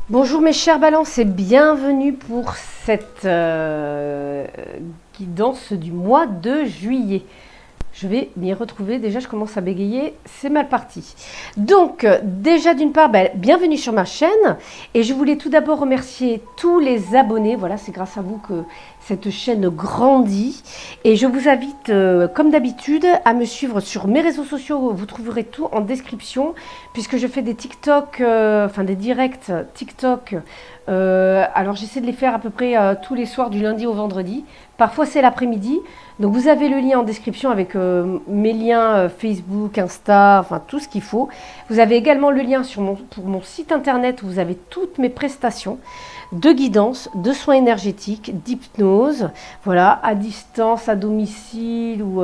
Bonjour mes chers balances et bienvenue pour cette guidance du mois de juillet. Je vais m'y retrouver, déjà je commence à bégayer, c'est mal parti. Donc déjà d'une part, bienvenue sur ma chaîne et je voulais tout d'abord remercier tous les abonnés, voilà c'est grâce à vous que cette chaîne grandit et je vous invite comme d'habitude à me suivre sur mes réseaux sociaux, vous trouverez tout en description puisque je fais des TikTok, des directs TikTok, alors j'essaie de les faire à peu près tous les soirs du lundi au vendredi, parfois c'est l'après-midi. Donc vous avez le lien en description avec mes liens Facebook, Insta, enfin tout ce qu'il faut. Vous avez également le lien pour mon site internet où vous avez toutes mes prestations de guidance, de soins énergétiques, d'hypnose, voilà, à distance, à domicile ou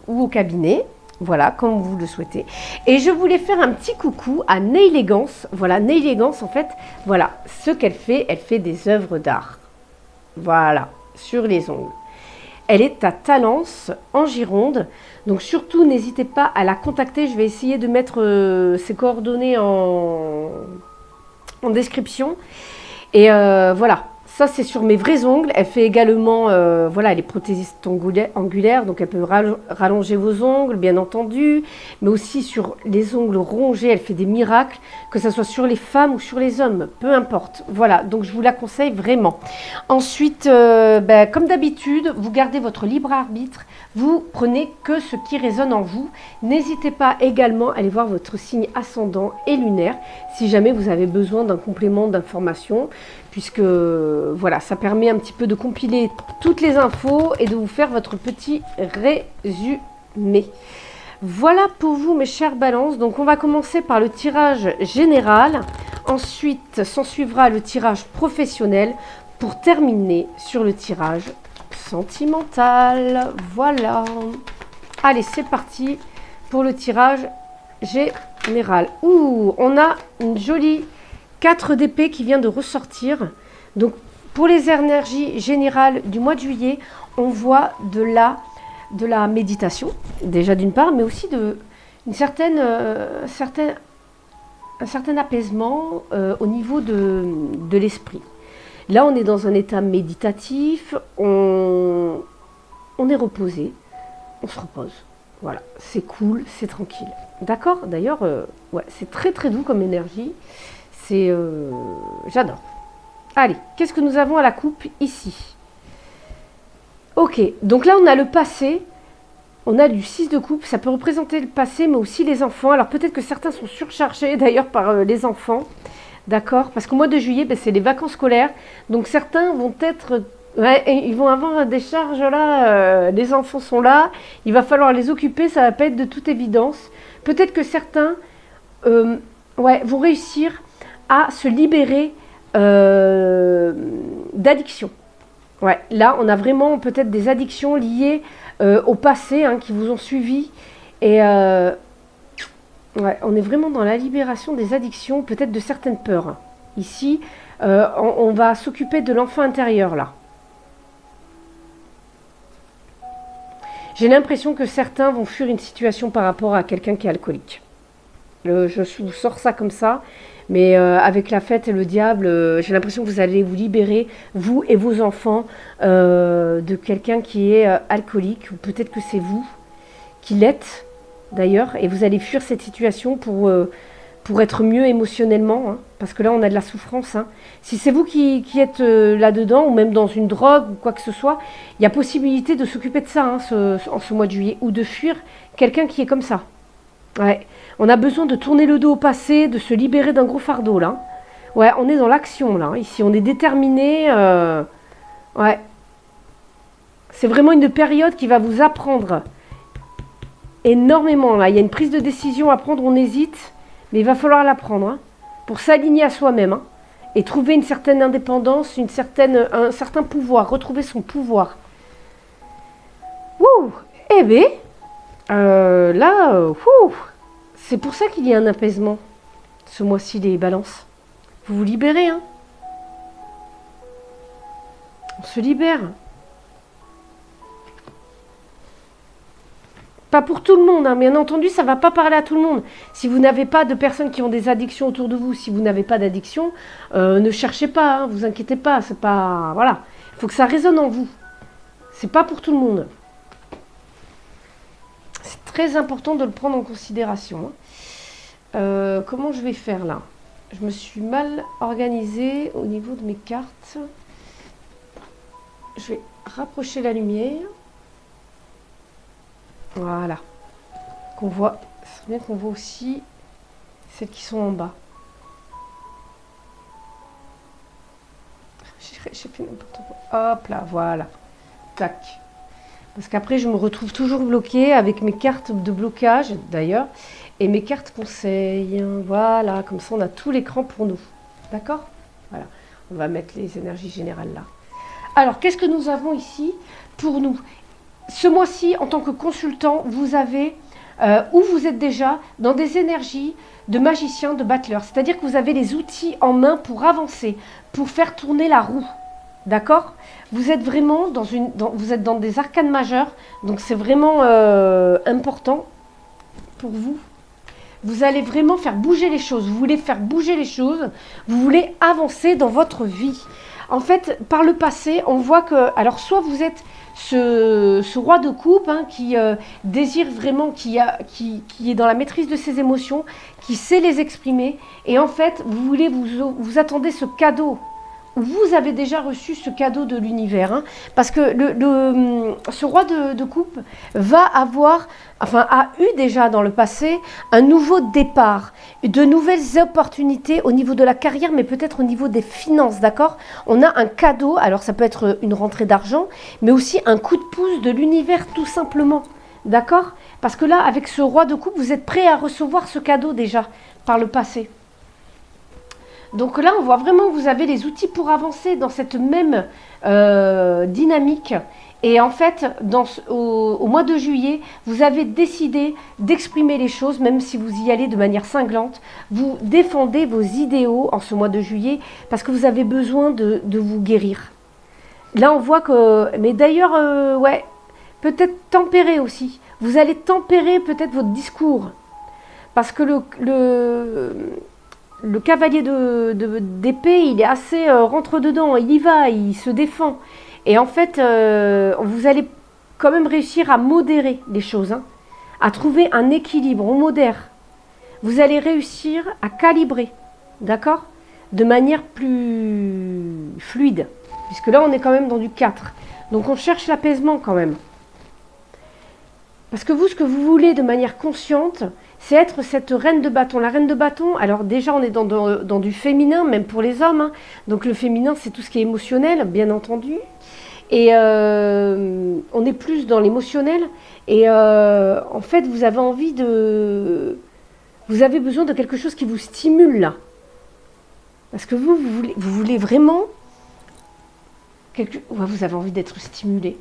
au cabinet. Voilà, comme vous le souhaitez. Et je voulais faire un petit coucou à Nailégance. Voilà, Nailégance, en fait, voilà, ce qu'elle fait des œuvres d'art. Voilà, sur les ongles. Elle est à Talence, en Gironde. Donc surtout, n'hésitez pas à la contacter. Je vais essayer de mettre ses coordonnées en description. Et voilà, ça c'est sur mes vrais ongles. Elle fait également, voilà, elle est prothésiste angulaire, donc elle peut rallonger vos ongles, bien entendu, mais aussi sur les ongles rongés, elle fait des miracles, que ce soit sur les femmes ou sur les hommes, peu importe. Voilà, donc je vous la conseille vraiment. Ensuite, comme d'habitude, vous gardez votre libre arbitre, vous prenez que ce qui résonne en vous. N'hésitez pas également à aller voir votre signe ascendant et lunaire si jamais vous avez besoin d'un complément d'information, puisque voilà, ça permet un petit peu de compiler toutes les infos et de vous faire votre petit résumé. Voilà pour vous mes chères balances. Donc on va commencer par le tirage général. Ensuite s'en suivra le tirage professionnel pour terminer sur le tirage sentimental. Voilà. Allez, c'est parti pour le tirage général. Ouh, on a une jolie 4 d'épée qui vient de ressortir. Donc pour les énergies générales du mois de juillet, on voit de la méditation, déjà d'une part, mais aussi un certain apaisement au niveau de l'esprit. Là, on est dans un état méditatif, on est reposé, on se repose. Voilà, c'est cool, c'est tranquille. D'accord. D'ailleurs, ouais, c'est très très doux comme énergie. C'est, j'adore. Allez, qu'est-ce que nous avons à la coupe ici? Ok, donc là on a le passé. On a du 6 de coupe, ça peut représenter le passé, mais aussi les enfants. Alors peut-être que certains sont surchargés d'ailleurs par les enfants. D'accord. Parce qu'au mois de juillet, c'est les vacances scolaires. Donc certains vont être... Ouais, ils vont avoir des charges là, les enfants sont là, il va falloir les occuper, ça va pas être de toute évidence. Peut-être que certains vont réussir à se libérer d'addictions. Ouais, là, on a vraiment peut-être des addictions liées au passé qui vous ont suivi. Et ouais, on est vraiment dans la libération des addictions, peut-être de certaines peurs. Ici, on va s'occuper de l'enfant intérieur, là. J'ai l'impression que certains vont fuir une situation par rapport à quelqu'un qui est alcoolique. Je vous sors ça comme ça, mais avec la fête et le diable, j'ai l'impression que vous allez vous libérer, vous et vos enfants, de quelqu'un qui est alcoolique, ou peut-être que c'est vous qui l'êtes d'ailleurs, et vous allez fuir cette situation pour être mieux émotionnellement, parce que là on a de la souffrance. Si c'est vous qui êtes là-dedans, ou même dans une drogue ou quoi que ce soit, il y a possibilité de s'occuper de ça en ce mois de juillet, ou de fuir quelqu'un qui est comme ça. Ouais, on a besoin de tourner le dos au passé, de se libérer d'un gros fardeau là. Ouais, on est dans l'action là. Ici, on est déterminé. Ouais, c'est vraiment une période qui va vous apprendre énormément là. Il y a une prise de décision à prendre, on hésite, mais il va falloir la prendre pour s'aligner à soi-même et trouver une certaine indépendance, un certain pouvoir, retrouver son pouvoir. Ouh, eh bien, c'est pour ça qu'il y a un apaisement ce mois-ci, les balances. Vous vous libérez, On se libère. Pas pour tout le monde, hein. Bien entendu, ça ne va pas parler à tout le monde. Si vous n'avez pas de personnes qui ont des addictions autour de vous, si vous n'avez pas d'addiction, ne cherchez pas, hein, vous inquiétez pas, c'est pas... Voilà, il faut que ça résonne en vous. C'est pas pour tout le monde. C'est très important de le prendre en considération. Hein. Comment je vais faire là? Je me suis mal organisée au niveau de mes cartes. Je vais rapprocher la lumière. Voilà. Qu'on voit. C'est bien qu'on voit aussi celles qui sont en bas. J'ai fait n'importe quoi. Hop là, voilà. Tac. Parce qu'après, je me retrouve toujours bloquée avec mes cartes de blocage, d'ailleurs, et mes cartes conseils. Voilà, comme ça, on a tout l'écran pour nous. D'accord? Voilà. On va mettre les énergies générales là. Alors, qu'est-ce que nous avons ici pour nous? Ce mois-ci, en tant que consultant, vous avez, ou vous êtes déjà dans des énergies de magicien, de battleur. C'est-à-dire que vous avez les outils en main pour avancer, pour faire tourner la roue. D'accord? Vous êtes vraiment vous êtes dans des arcanes majeures, donc c'est vraiment important pour vous. Vous allez vraiment faire bouger les choses. Vous voulez faire bouger les choses. Vous voulez avancer dans votre vie. En fait, par le passé, on voit que... Alors, soit vous êtes ce roi de coupe hein, qui désire vraiment, qui est dans la maîtrise de ses émotions, qui sait les exprimer. Et en fait, vous attendez ce cadeau. Vous avez déjà reçu ce cadeau de l'univers. Hein, parce que ce roi de coupe a eu déjà dans le passé un nouveau départ, de nouvelles opportunités au niveau de la carrière, mais peut-être au niveau des finances, d'accord? On a un cadeau, alors ça peut être une rentrée d'argent, mais aussi un coup de pouce de l'univers tout simplement, d'accord? Parce que là, avec ce roi de coupe, vous êtes prêt à recevoir ce cadeau déjà par le passé. Donc là, on voit vraiment que vous avez les outils pour avancer dans cette même dynamique. Et en fait, au mois de juillet, vous avez décidé d'exprimer les choses, même si vous y allez de manière cinglante. Vous défendez vos idéaux en ce mois de juillet parce que vous avez besoin de vous guérir. Là, on voit que... Mais d'ailleurs, ouais, peut-être tempérer aussi. Vous allez tempérer peut-être votre discours. Parce que le cavalier d'épée, il est assez rentre-dedans, il y va, il se défend. Et en fait, vous allez quand même réussir à modérer les choses, hein, à trouver un équilibre, on modère. Vous allez réussir à calibrer, d'accord? De manière plus fluide, puisque là, on est quand même dans du 4. Donc, on cherche l'apaisement quand même. Parce que vous, ce que vous voulez de manière consciente, c'est être cette reine de bâton. La reine de bâton, alors déjà on est dans du féminin, même pour les hommes. Hein. Donc le féminin, c'est tout ce qui est émotionnel, bien entendu. Et on est plus dans l'émotionnel. Et en fait, vous avez envie de... Vous avez besoin de quelque chose qui vous stimule là. Parce que vous voulez vraiment... Vous avez envie d'être stimulé.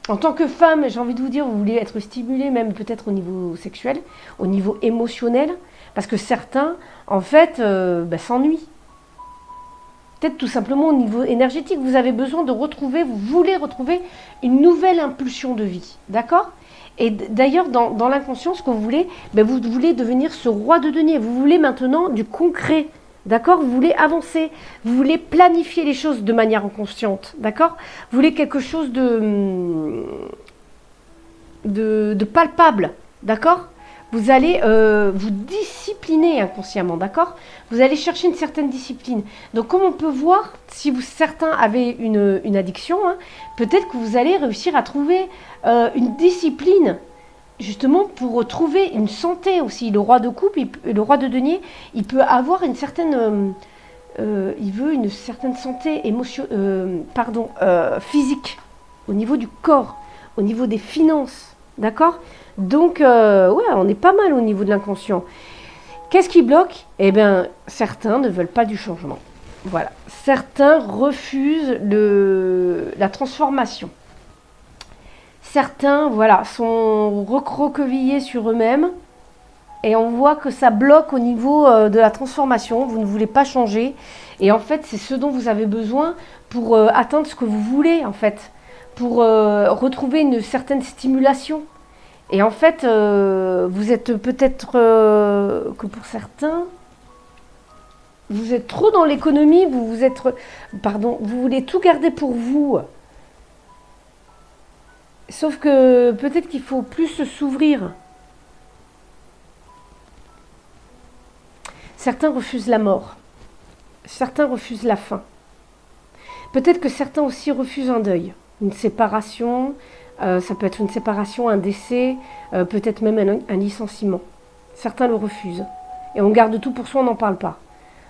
En tant que femme, j'ai envie de vous dire, vous voulez être stimulé, même peut-être au niveau sexuel, au niveau émotionnel, parce que certains, en fait, s'ennuient. Peut-être tout simplement au niveau énergétique, vous avez besoin de retrouver, vous voulez retrouver une nouvelle impulsion de vie, d'accord? Et d'ailleurs, dans l'inconscient, ce que vous voulez devenir ce roi de denier, vous voulez maintenant du concret. D'accord? Vous voulez avancer, vous voulez planifier les choses de manière inconsciente, d'accord? Vous voulez quelque chose de palpable, d'accord? Vous allez vous discipliner inconsciemment, d'accord? Vous allez chercher une certaine discipline. Donc, comme on peut voir, si certains avaient une addiction, hein, peut-être que vous allez réussir à trouver une discipline justement pour retrouver une santé aussi. Le roi de coupe, le roi de denier, il peut avoir une certaine, il veut une certaine santé physique, au niveau du corps, au niveau des finances, d'accord? Donc, ouais, on est pas mal au niveau de l'inconscient. Qu'est-ce qui bloque? Eh bien, certains ne veulent pas du changement. Voilà, certains refusent la transformation. Certains, voilà, sont recroquevillés sur eux-mêmes et on voit que ça bloque au niveau de la transformation. Vous ne voulez pas changer et en fait, c'est ce dont vous avez besoin pour atteindre ce que vous voulez, en fait, pour retrouver une certaine stimulation Et en fait, vous êtes peut-être que pour certains, vous êtes trop dans l'économie, vous voulez tout garder pour vous. Sauf que peut-être qu'il faut plus s'ouvrir. Certains refusent la mort. Certains refusent la fin. Peut-être que certains aussi refusent un deuil, une séparation. Ça peut être une séparation, un décès, peut-être même un licenciement. Certains le refusent. Et on garde tout pour soi, on n'en parle pas.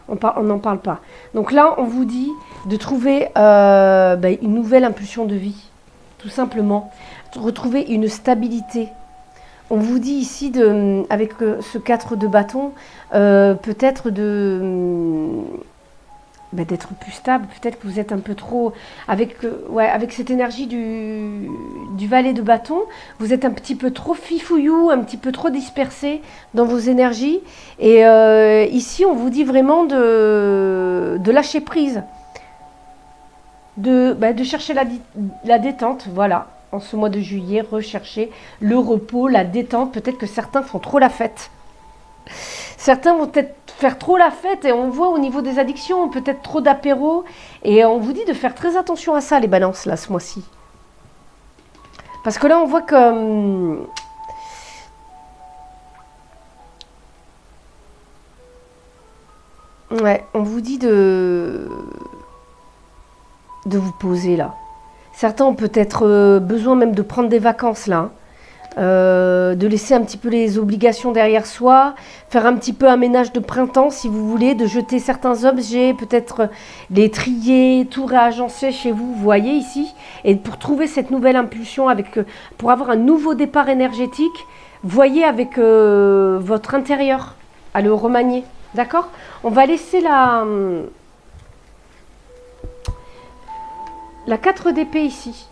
On n'en parle pas. Donc là, on vous dit de trouver une nouvelle impulsion de vie, tout simplement. Retrouver une stabilité. On vous dit ici, avec ce 4 de bâton, peut-être d'être plus stable. Peut-être que vous êtes un peu trop... Avec cette énergie du valet de bâton, vous êtes un petit peu trop fifouillou, un petit peu trop dispersé dans vos énergies. Et ici, on vous dit vraiment de lâcher prise. De chercher la détente, voilà. En ce mois de juillet, rechercher le repos, la détente. Peut-être que certains font trop la fête. Certains vont peut-être faire trop la fête et on voit au niveau des addictions, peut-être trop d'apéros. Et on vous dit de faire très attention à ça, les balances, là, ce mois-ci. Parce que là, on voit que... ouais, on vous dit de vous poser, là. Certains ont peut-être besoin même de prendre des vacances, là. De laisser un petit peu les obligations derrière soi, faire un petit peu un ménage de printemps si vous voulez, de jeter certains objets, peut-être les trier, tout réagencer chez vous, vous voyez ici, et pour trouver cette nouvelle impulsion, pour avoir un nouveau départ énergétique, voyez avec votre intérieur, à le remanier, d'accord? On va laisser la 4 d'épée ici.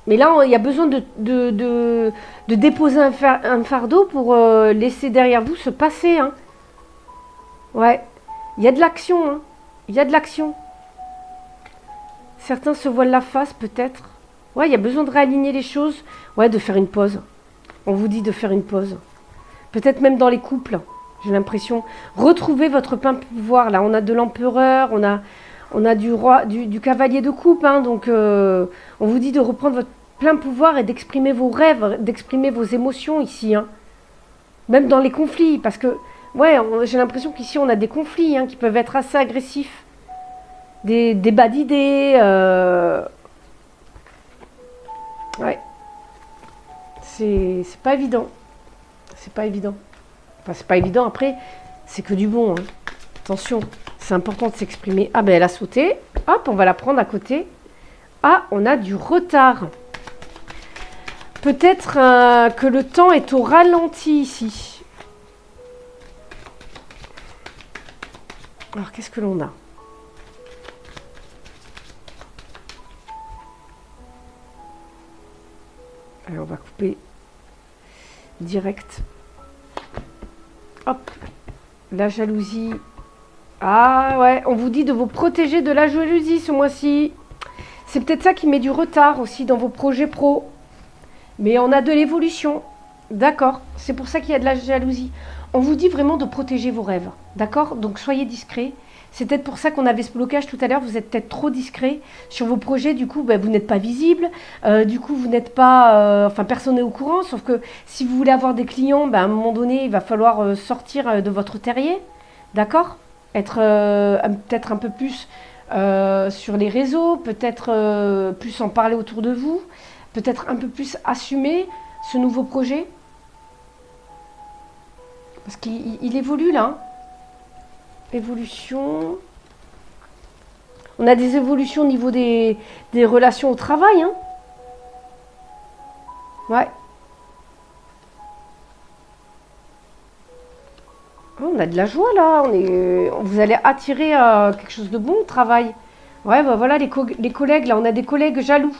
Mais là, il y a besoin de déposer un fardeau pour laisser derrière vous se passer. Hein. Ouais, il y a de l'action. Hein. Il y a de l'action. Certains se voilent la face, peut-être. Ouais, il y a besoin de réaligner les choses. Ouais, de faire une pause. On vous dit de faire une pause. Peut-être même dans les couples, j'ai l'impression. Retrouvez votre plein pouvoir. Là, on a de l'empereur, on a du roi, du cavalier de coupe. Hein, donc, on vous dit de reprendre votre plein pouvoir et d'exprimer vos rêves, d'exprimer vos émotions ici. Hein. Même dans les conflits. Parce que, ouais, j'ai l'impression qu'ici, on a des conflits qui peuvent être assez agressifs. Des débats d'idées. Ouais. C'est pas évident. C'est pas évident. Enfin, c'est pas évident. Après, c'est que du bon. Hein. Attention, c'est important de s'exprimer. Ah ben, elle a sauté. Hop, on va la prendre à côté. Ah, on a du retard. Peut-être que le temps est au ralenti ici. Alors, qu'est-ce que l'on a ? Allez, on va couper direct. Hop, la jalousie. Ah ouais, on vous dit de vous protéger de la jalousie ce mois-ci. C'est peut-être ça qui met du retard aussi dans vos projets pro. Mais on a de l'évolution. D'accord, c'est pour ça qu'il y a de la jalousie. On vous dit vraiment de protéger vos rêves. D'accord ? Donc soyez discrets. C'est peut-être pour ça qu'on avait ce blocage tout à l'heure. Vous êtes peut-être trop discret sur vos projets. Du coup, vous n'êtes pas visible. Du coup, vous n'êtes pas... personne n'est au courant. Sauf que si vous voulez avoir des clients, à un moment donné, il va falloir sortir de votre terrier. D'accord ? Être peut-être un peu plus sur les réseaux. Peut-être plus en parler autour de vous. Peut-être un peu plus assumer ce nouveau projet. Parce qu'il évolue là. Évolution. On a des évolutions au niveau des relations au travail. Hein. Ouais. Oh, on a de la joie là. Vous allez attirer quelque chose de bon au travail. Ouais, voilà les collègues. Là, on a des collègues jaloux.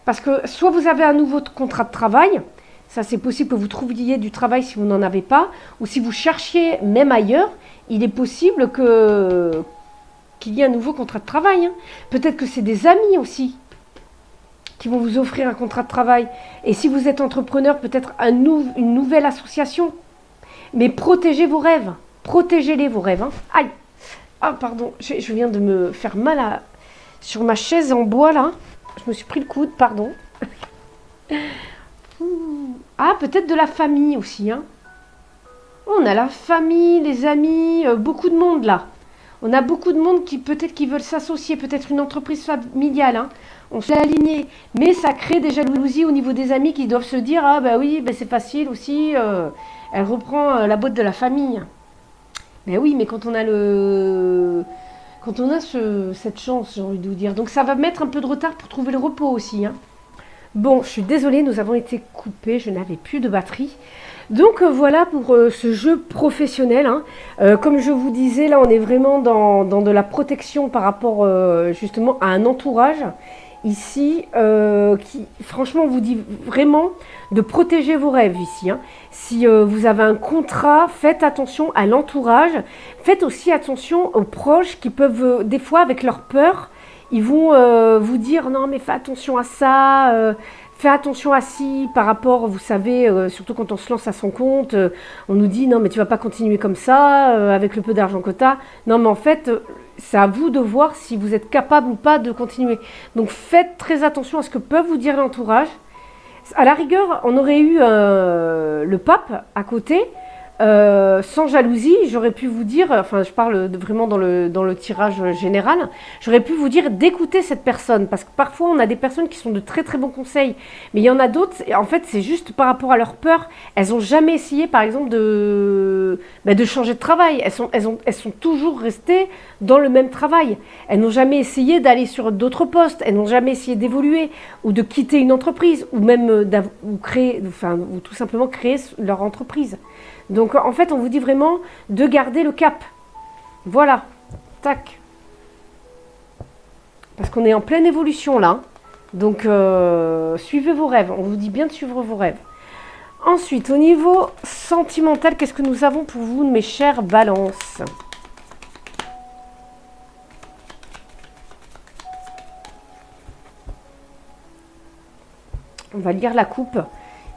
Parce que soit vous avez un nouveau contrat de travail. Ça, c'est possible que vous trouviez du travail si vous n'en avez pas. Ou si vous cherchiez même ailleurs, il est possible qu'il y ait un nouveau contrat de travail. Hein. Peut-être que c'est des amis aussi qui vont vous offrir un contrat de travail. Et si vous êtes entrepreneur, peut-être une nouvelle association. Mais protégez vos rêves. Protégez-les, vos rêves. Hein. Aïe. Ah, pardon. Je viens de me faire mal sur ma chaise en bois, là. Je me suis pris le coude, pardon. Ah, peut-être de la famille aussi. Hein. On a la famille, les amis, beaucoup de monde, là. On a beaucoup de monde qui peut-être qui veulent s'associer, peut-être une entreprise familiale. Hein. On se l'est aligné. Mais ça crée des jalousies au niveau des amis qui doivent se dire « Ah, bah oui, bah c'est facile aussi. Elle reprend la boîte de la famille. » Mais oui, mais quand on a cette chance, j'ai envie de vous dire. Donc ça va mettre un peu de retard pour trouver le repos aussi. Hein. Bon, je suis désolée, nous avons été coupés, je n'avais plus de batterie. Donc voilà pour ce jeu professionnel. Hein. Comme je vous disais, là on est vraiment dans de la protection par rapport justement à un entourage ici qui franchement on vous dit vraiment de protéger vos rêves ici. Hein. Si vous avez un contrat, faites attention à l'entourage. Faites aussi attention aux proches qui peuvent des fois avec leur peur, ils vont vous dire non mais fais attention à ça. Fais attention à si, par rapport, vous savez, surtout quand on se lance à son compte, on nous dit non mais tu vas pas continuer comme ça, avec le peu d'argent que tu as. Non mais en fait, c'est à vous de voir si vous êtes capable ou pas de continuer. Donc faites très attention à ce que peuvent vous dire l'entourage. À la rigueur, on aurait eu le pape à côté, sans jalousie, j'aurais pu vous dire, enfin je parle vraiment dans le tirage général, j'aurais pu vous dire d'écouter cette personne, parce que parfois on a des personnes qui sont de très très bons conseils, mais il y en a d'autres, en fait c'est juste par rapport à leur peur, elles n'ont jamais essayé par exemple de changer de travail, elles sont toujours restées dans le même travail, elles n'ont jamais essayé d'aller sur d'autres postes, elles n'ont jamais essayé d'évoluer, ou de quitter une entreprise, ou même ou tout simplement créer leur entreprise. Donc en fait on vous dit vraiment de garder le cap. Voilà, tac. Parce qu'on est en pleine évolution là. Donc suivez vos rêves, on vous dit bien de suivre vos rêves. Ensuite, au niveau sentimental, qu'est-ce que nous avons pour vous, mes chères balances? On va lire la coupe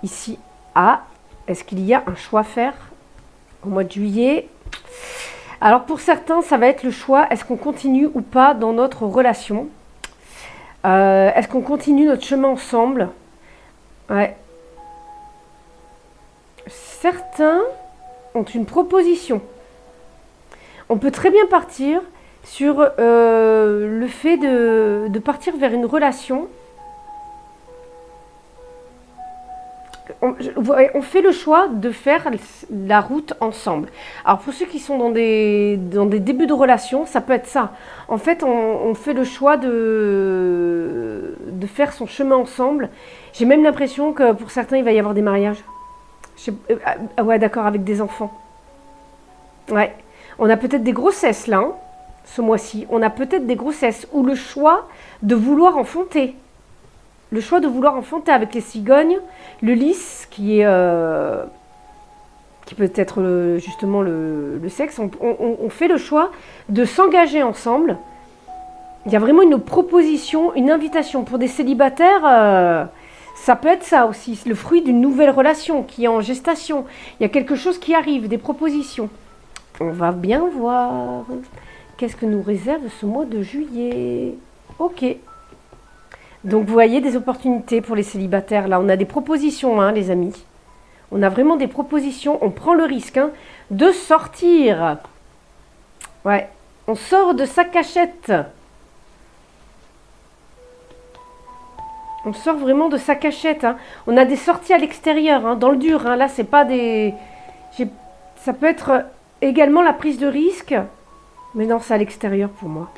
ici. Ah, est-ce qu'il y a un choix à faire au mois de juillet? Alors pour certains, ça va être le choix, est-ce qu'on continue ou pas dans notre relation? Est-ce qu'on continue notre chemin ensemble? Ouais. Certains ont une proposition. On peut très bien partir sur le fait de partir vers une relation. On fait le choix de faire la route ensemble. Alors pour ceux qui sont dans des débuts de relation, ça peut être ça. En fait, on fait le choix de faire son chemin ensemble. J'ai même l'impression que pour certains, il va y avoir des mariages. Ouais, d'accord, avec des enfants. Ouais. On a peut-être des grossesses là, hein, ce mois-ci. On a peut-être des grossesses ou le choix de vouloir enfanter. Le choix de vouloir enfanter avec les cigognes, le lys qui peut être justement le sexe. On fait le choix de s'engager ensemble. Il y a vraiment une proposition, une invitation pour des célibataires. Ça peut être ça aussi, le fruit d'une nouvelle relation qui est en gestation. Il y a quelque chose qui arrive, des propositions. On va bien voir. Qu'est-ce que nous réserve ce mois de juillet? Ok. Donc vous voyez des opportunités pour les célibataires. Là, on a des propositions, hein, les amis. On a vraiment des propositions. On prend le risque de sortir. Ouais, on sort de sa cachette. On sort vraiment de sa cachette. Hein. On a des sorties à l'extérieur, hein, dans le dur. Hein. Là, c'est pas des... Ça peut être également la prise de risque. Mais non, c'est à l'extérieur pour moi.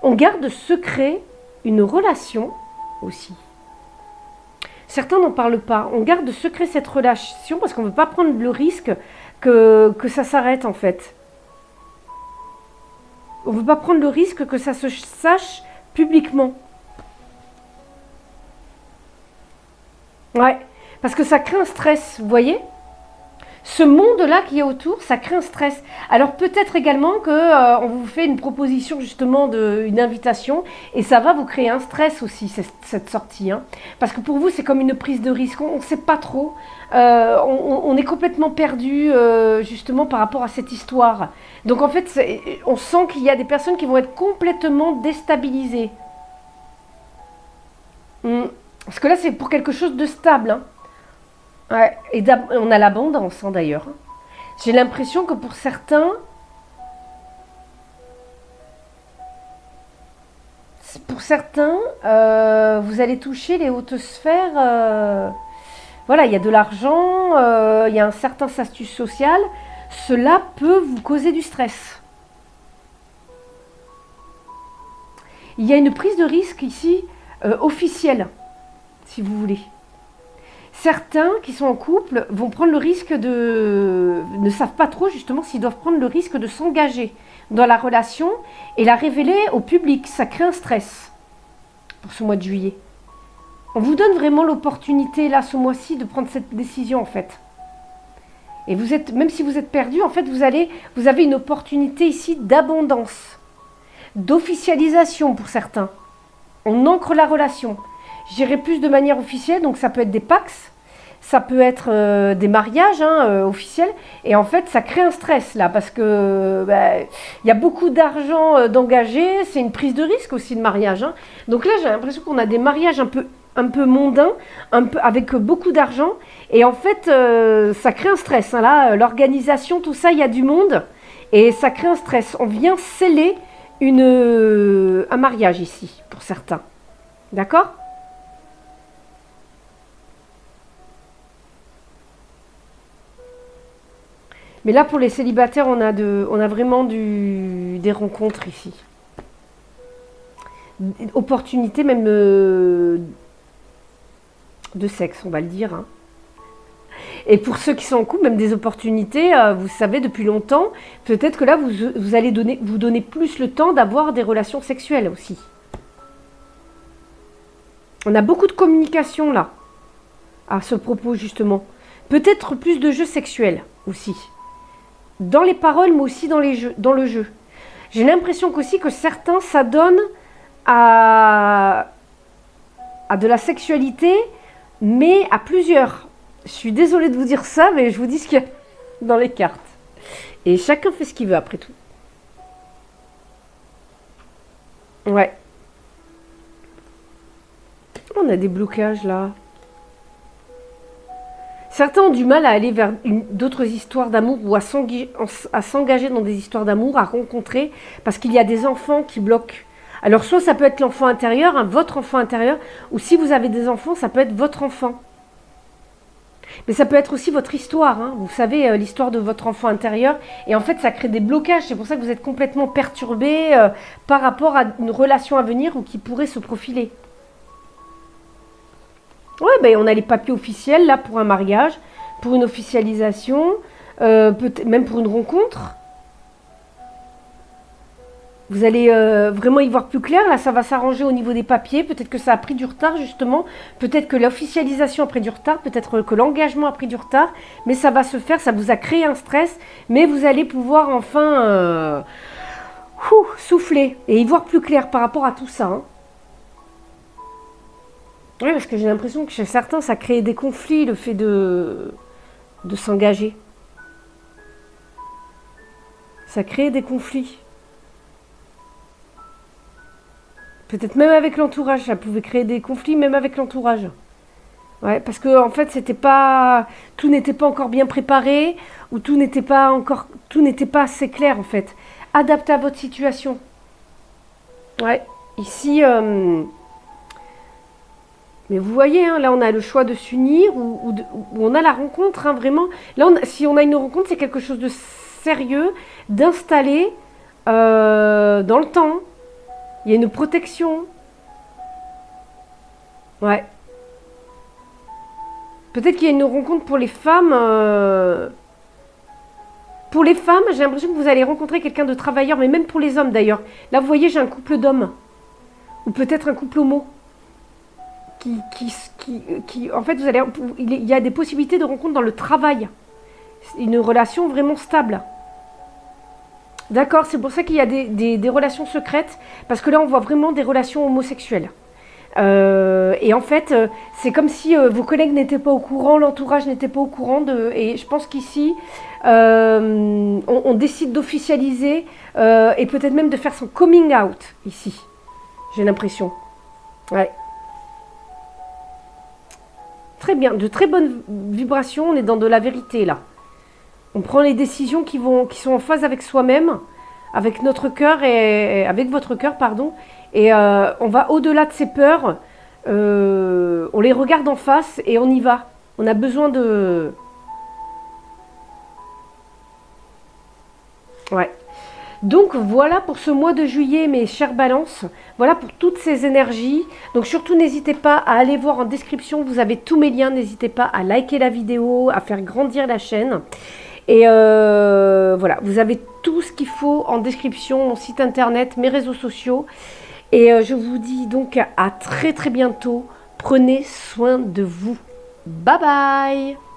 On garde secret une relation aussi. Certains n'en parlent pas. On garde secret cette relation parce qu'on ne veut pas prendre le risque que ça s'arrête en fait. On ne veut pas prendre le risque que ça se sache publiquement. Ouais, parce que ça crée un stress, vous voyez ? ce monde-là qui est autour, ça crée un stress. Alors peut-être également que on vous fait une proposition justement une invitation et ça va vous créer un stress aussi cette sortie, hein. Parce que pour vous c'est comme une prise de risque, on ne sait pas trop, on est complètement perdu justement par rapport à cette histoire. Donc en fait on sent qu'il y a des personnes qui vont être complètement déstabilisées. Parce que là c'est pour quelque chose de stable, hein. Ouais, et on a l'abondance, hein, d'ailleurs. J'ai l'impression que pour certains, vous allez toucher les hautes sphères. Voilà, il y a de l'argent, il y a un certain statut social. Cela peut vous causer du stress. Il y a une prise de risque ici officielle, si vous voulez. Certains qui sont en couple vont prendre le risque ne savent pas trop justement s'ils doivent prendre le risque de s'engager dans la relation et la révéler au public. Ça crée un stress pour ce mois de juillet. On vous donne vraiment l'opportunité là ce mois-ci de prendre cette décision en fait. Et même si vous êtes perdu, en fait vous avez une opportunité ici d'abondance, d'officialisation pour certains. On ancre la relation. J'irai plus de manière officielle, donc ça peut être des pax, ça peut être des mariages officiels, et en fait ça crée un stress là, parce que y a beaucoup d'argent d'engagé, c'est une prise de risque aussi le mariage, hein. Donc là j'ai l'impression qu'on a des mariages un peu mondains, avec beaucoup d'argent, et en fait ça crée un stress, hein, là, l'organisation, tout ça, il y a du monde, et ça crée un stress. On vient sceller un mariage ici, pour certains. D'accord ? Mais là, pour les célibataires, on a vraiment des rencontres ici. Opportunités même de sexe, on va le dire, hein. Et pour ceux qui sont en couple, même des opportunités, vous savez, depuis longtemps, peut-être que là, vous allez vous donner plus le temps d'avoir des relations sexuelles aussi. On a beaucoup de communication là, à ce propos justement. Peut-être plus de jeux sexuels aussi. Dans les paroles, mais aussi dans le jeu. J'ai l'impression qu'aussi que certains s'adonnent à de la sexualité, mais à plusieurs. Je suis désolée de vous dire ça, mais je vous dis ce qu'il y a dans les cartes. Et chacun fait ce qu'il veut après tout. Ouais. On a des blocages là. Certains ont du mal à aller vers d'autres histoires d'amour ou à s'engager dans des histoires d'amour, à rencontrer, parce qu'il y a des enfants qui bloquent. Alors soit ça peut être l'enfant intérieur, hein, votre enfant intérieur, ou si vous avez des enfants, ça peut être votre enfant. Mais ça peut être aussi votre histoire, hein. Vous savez, l'histoire de votre enfant intérieur, et en fait ça crée des blocages, c'est pour ça que vous êtes complètement perturbé par rapport à une relation à venir ou qui pourrait se profiler. Ouais, on a les papiers officiels là pour un mariage, pour une officialisation, peut-être même pour une rencontre. Vous allez vraiment y voir plus clair. Là, ça va s'arranger au niveau des papiers. Peut-être que ça a pris du retard justement. Peut-être que l'officialisation a pris du retard. Peut-être que l'engagement a pris du retard. Mais ça va se faire. Ça vous a créé un stress. Mais vous allez pouvoir enfin souffler et y voir plus clair par rapport à tout ça, hein. Oui, parce que j'ai l'impression que chez certains, ça crée des conflits, le fait de s'engager. Ça crée des conflits. Peut-être même avec l'entourage, ça pouvait créer des conflits même avec l'entourage. Ouais, parce que en fait, tout n'était pas encore bien préparé, ou tout n'était pas assez clair en fait. Adaptez à votre situation. Ouais, ici, mais vous voyez, hein, là on a le choix de s'unir ou on a la rencontre, hein, vraiment. Là, si on a une rencontre, c'est quelque chose de sérieux, d'installer dans le temps. Il y a une protection. Ouais. Peut-être qu'il y a une rencontre pour les femmes. Pour les femmes, j'ai l'impression que vous allez rencontrer quelqu'un de travailleur, mais même pour les hommes d'ailleurs. Là, vous voyez, j'ai un couple d'hommes. Ou peut-être un couple homo. En fait, il y a des possibilités de rencontre dans le travail. une relation vraiment stable. D'accord, c'est pour ça qu'il y a des relations secrètes, parce que là on voit vraiment des relations homosexuelles. Et en fait, c'est comme si vos collègues n'étaient pas au courant, l'entourage n'était pas au courant et je pense qu'ici, on décide d'officialiser et peut-être même de faire son coming out ici. J'ai l'impression. Ouais. Très bien, de très bonnes vibrations, on est dans de la vérité là. On prend les décisions qui sont en phase avec soi-même, avec notre cœur et avec votre cœur, pardon. Et on va au-delà de ces peurs. On les regarde en face et on y va. On a besoin de... Ouais. Donc voilà pour ce mois de juillet, mes chères balances. Voilà pour toutes ces énergies. Donc surtout n'hésitez pas à aller voir en description, vous avez tous mes liens. N'hésitez pas à liker la vidéo, à faire grandir la chaîne. Et voilà, vous avez tout ce qu'il faut en description, mon site internet, mes réseaux sociaux. Et je vous dis donc à très très bientôt. Prenez soin de vous. Bye bye!